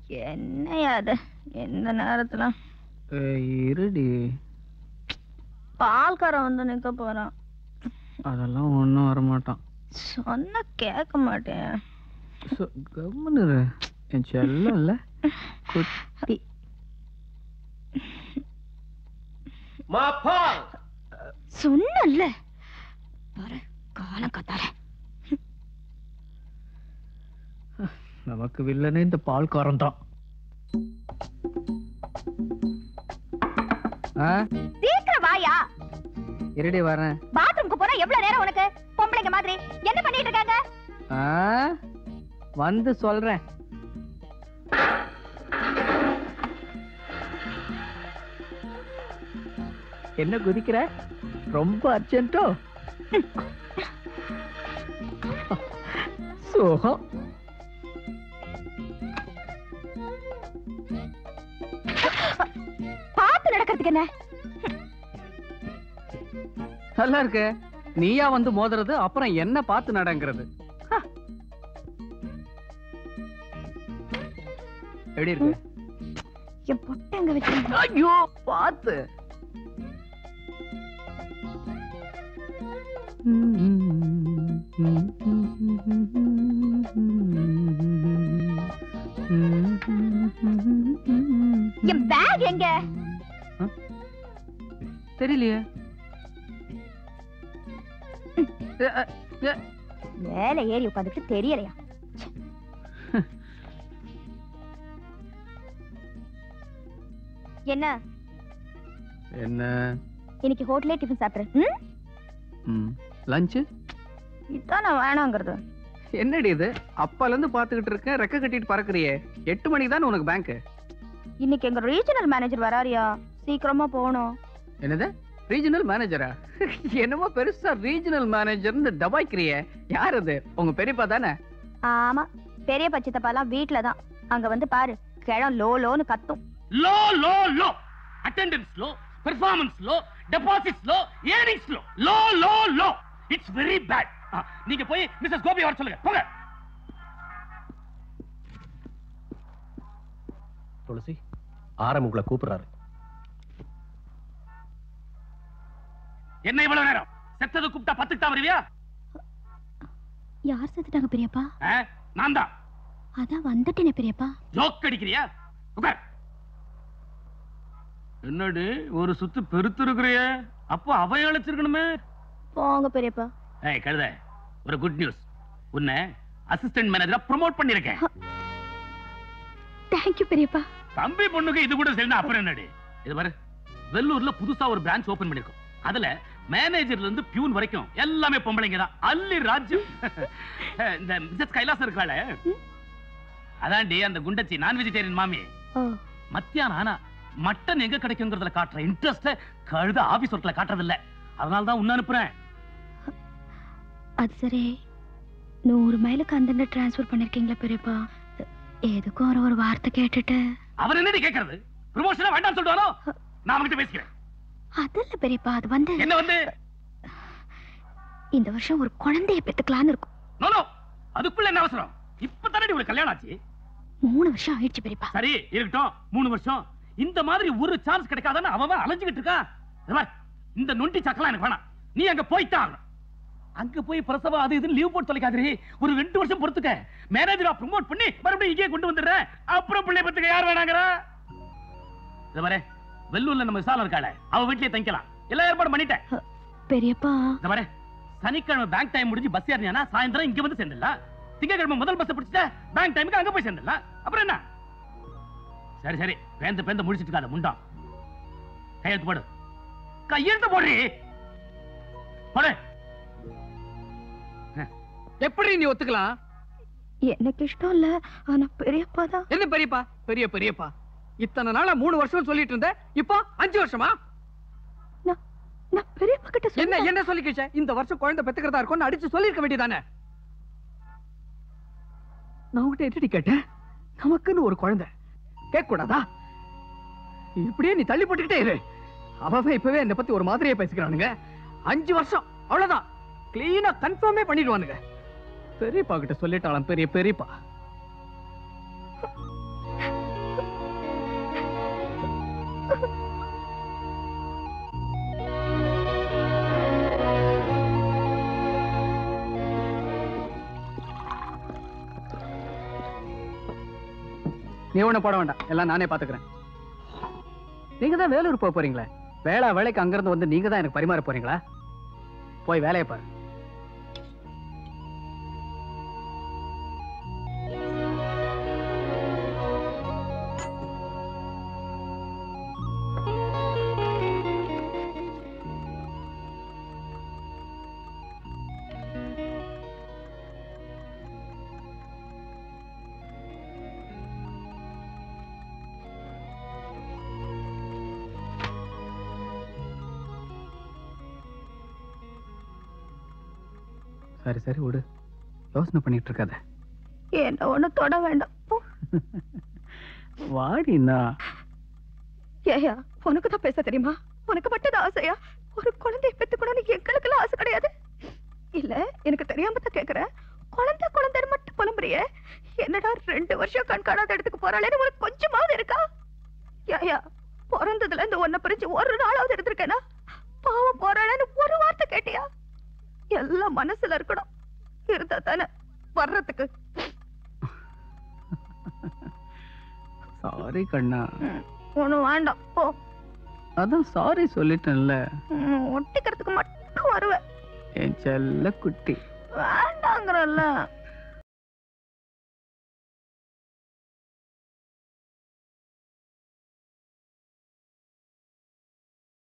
என்னையா அது எந்த நேரத்துல? இருடி, பால்காரன் வந்து நிக்க போறான். அதெல்லாம் ஒன்றும் வரமாட்டான். சொன்ன கேட்க மாட்டேன். கம்முன்னு என் செல்லம் இல்ல குட்டி. சொன்னல பாரு காலம் கத்தால. நமக்கு வில்லனே இந்த பால்காரன் தான். சீக்கிரம் வாயா. இருடி வரேன். பாத்ரூம்க்கு போற எவ்வளவு நேரம் உனக்கு? பொம்பளைங்க மாதிரி என்ன பண்ணிட்டு இருக்காங்க? வந்து சொல்றேன். என்ன குதிக்கிற? ரொம்ப அர்ஜென்ட்டோ? சோகம். பார்த்து நடக்கிறதுக்கு என்ன? நல்லா இருக்கு. நீயா வந்து மோதுறது, அப்புறம் என்ன பார்த்து நடங்கிறது. எப்படி இருக்கு? என் பொட்டங்க வச்சு. ஐயோ பார்த்து. என் பேக் எங்க? தெரியலையே. மேல ஏறி உட்காந்துட்டு தெரியலையா? என்ன என்ன இன்னைக்கு ஹோட்டல்ல டிஃபன் சாப்பிடுறேன். லஞ்ச் இதான் நான் வேணாங்கிறது. என்னடி இது? அப்பால இருந்து பாத்துக்கிட்டு இருக்கேன், ரெக்க கட்டிட்டு பறக்குறியே. 8 மணிக்கு தான் உனக்கு பேங்க். இன்னைக்கு எங்க ரீஜனல் மேனேஜர் வராரியா, சீக்கிரமா போகணும். என்னது ரீஜனல் மேனேஜரா? என்னமோ பெருசா ரீஜனல் மேனேஜர்னு டபாய்க்கிறியே. யார் அது? உங்க பெரியப்பா தானே? ஆமா, பெரிய பச்சித்தப்பாலாம் வீட்ல தான். அங்க வந்து பாரு, கிழம் லோ லோன்னு கத்தும். Low low low, attendance low, performance low, deposits low, earnings low, low low low. It's very bad. நீங்க போய் மிஸ்ஸஸ் கோபி வர சொல்லுங்க. போங்க. துளசி, ஆரம் உங்களை கூப்பிடுறாரு. என்ன இவ்வளவு நேரம்? செத்தது கூப்பிட்டா 10க்கு தான் வருவியா? யார் செத்துட்டாங்க பெரியப்பா? நான் தான். அதான் வந்துட்டேனே பெரியப்பா. ஜோக் அடிக்கிறியா? உட்கார். என்னடி ஒரு சுத்து பெருத்து இருக்கிறிய? அப்போ அவை அழைச்சிருக்கணுமே. போங்க பெரியப்பா. ஏய் கழுத, ஒரு குட் நியூஸ். உன்னை அசிஸ்டன்ட் மேனேஜரா ப்ரோமோட் பண்ணிருக்கேன். தேங்க் யூ பெரியப்பா. தம்பி பொண்ணுக்கு இது கூட சரினா அப்புறம் என்னடி? இது பாரு, வெள்ளூர்ல புதுசா ஒரு பிரான்ச் ஓபன் பண்ணிருக்கோம். அதுல மேனேஜர்ல இருந்து பியூன் வரைக்கும் எல்லாமே பொம்பளைங்க தான். அல்லி ராஜ்யம். இந்த மிஸ்ஸஸ் கைலாஸ் இருக்காளே, அதான்டி அந்த குண்டச்சி நான் வெஜிடேரியன் மாமி. மத்தியானம் ஆனா மட்டன் எங்க கிடைக்குங்கிறதுல காட்டுற இன்ட்ரெஸ்ட் கழுத ஆபீஸ் ஒர்க்ல காட்டுறது இல்ல. அதனால தான் உன்ன அனுப்புறேன். அது சரி, 100 மைலுக்கு அந்த டிரான்ஸ்ஃபர் பண்ணிருக்கீங்களா பெரியப்பா? எதுக்கும் ஒரு வார்த்தை கேட்டுட்டு. அவர் என்னடி கேக்குறது? ப்ரமோஷன் வேண்டாம் சொல்றானோ? நான் அவங்கிட்ட பேசிக்கிறேன். அதல்ல பெரியப்பா, அது வந்து என்ன வந்து இந்த வருஷம் ஒரு குழந்தையை பெத்துக்கலான்னு இருக்கும். நோ நோ, அதுக்குள்ள என்ன அவசரம்? இப்ப தானடி ஒரு கல்யாணம் ஆச்சு. 3 வருஷம் ஆயிடுச்சு பெரியப்பா. சரி இருக்கட்டும், 3 வருஷம். இந்த மாதிரி ஒரு சான்ஸ் கிடைக்காதன்னு அவன் அலைஞ்சுகிட்டு இருக்கான். இந்த நொண்டி சக்கலாம் எனக்கு வேணாம். நீ அங்க போய்தான் ஆகணும். அங்க போய் பிரசவம் அது இது லீவ் போட்டு தொலைக்காதீ. ஒரு 2 வருஷம் பொறுத்துக்க. மேனேஜரா ப்ரோமோட் பண்ணி மறுபடியும் இங்கே கொண்டு வந்துடுறேன். அப்புறம் பிள்ளை பத்துக்க யார் வேணாங்கற? இது பாரு, வெள்ளூர்ல நம்ம விசாலம் இருக்காளே, அவ வீட்லயே தங்கிக்கலாம். எல்லா ஏற்பாடும் பண்ணிட்டேன் பெரியப்பா. இது பாரு, சனிக்கிழமை பேங்க் டைம் முடிஞ்சு பஸ் ஏறினா சாயந்தரம் இங்க வந்து சேர்ந்துடலாம். திங்கக்கிழமை முதல் பஸ் பிடிச்சிட்ட பேங்க் டைமுக்கு அங்க போய் சேர்ந்துடலாம். அப்புறம் என்ன? சரி சரி, பேந்த முடிச்சிட்டு இருக்காத முண்டம். கையெழுத்து போடு. கையெழுத்து போடு. போடு. எப்படி நீ ஒத்துக்கலாம்? எனக்கு இஷ்டம் இல்ல, ஆனா பெரியப்பா தான். என்ன பெரியப்பா? பெரியப்பா இத்தனை நாளா 3 வருஷம் சொல்லிட்டு இருந்த, இப்போ 5 வருஷமா? நான் பெரியப்பா கிட்ட என்ன சொல்லிக்கிச்ச? இந்த வருஷம் குழந்தை பெத்துக்கிறதா இருக்கும்னு அடிச்சு சொல்லிருக்க வேண்டியதானே? நான் உன்கிட்ட எப்படி கேட்டேன்? நமக்குன்னு ஒரு குழந்தை கேட்க கூடாதா? இப்படியே நீ தள்ளி போட்டுக்கிட்டே இரு. அவன் இப்பவே என்னை பத்தி ஒரு மாதிரியே பேசிக்கிறானுங்க. 5 வருஷம் அவ்வளவுதான், கிளீனா கன்ஃபார்மே பண்ணிடுவானுங்க. பெரியப்பா கிட்ட சொல்லிட்டாலாம் பெரியப்பா. நீ ஒண்ணு போட வேண்டாம், எல்லாம் நானே பாத்துக்கிறேன். நீங்க தான் வேலூர் போக போறீங்களே, வேலைக்கு அங்கிருந்து வந்து நீங்க தான் எனக்கு பரிமாற போறீங்களா? போய் வேலையை பாரு. சரி சரி விடு, யோசனை பண்ணிட்டு இருக்காத. என்ன ஒண்ணு தொட வேண்டாம். வாடினா. ஏயா, உனக்கு தான் பேச தெரியுமா? உனக்கு மட்டும் தான் ஆசையா? ஒரு குழந்தைய பெத்துக்கணும்னு எங்களுக்கெல்லாம் ஆசை கிடையாது. இல்ல, எனக்கு தெரியாம தான் கேக்குறேன். குழந்தைன்னு மட்டும் புலம்புறியே. என்னடா 2 வருஷம் கண் காணாத இடத்துக்கு போறாளேன்னு உனக்கு கொஞ்சமாவது இருக்கா? ஏயா, பிறந்ததுல இந்த ஒன்ன பிரிச்சு ஒரு நாளாவது எடுத்திருக்கேனா? பாவம் போறாளேன்னு ஒரு வார்த்தை கேட்டியா? எல்லாம் மனசுல இருக்கணும், இருந்தா தானே வர்றதுக்கு. சாரி கண்ணா. ஒண்ணும் வேண்டாம், போ. அதான் சாரி சொல்லிட்டேன்ல. ஒட்டிக்கிறதுக்கு மட்டும் வருவேன். என் செல்ல குட்டி. வேண்டாங்கிறல்ல.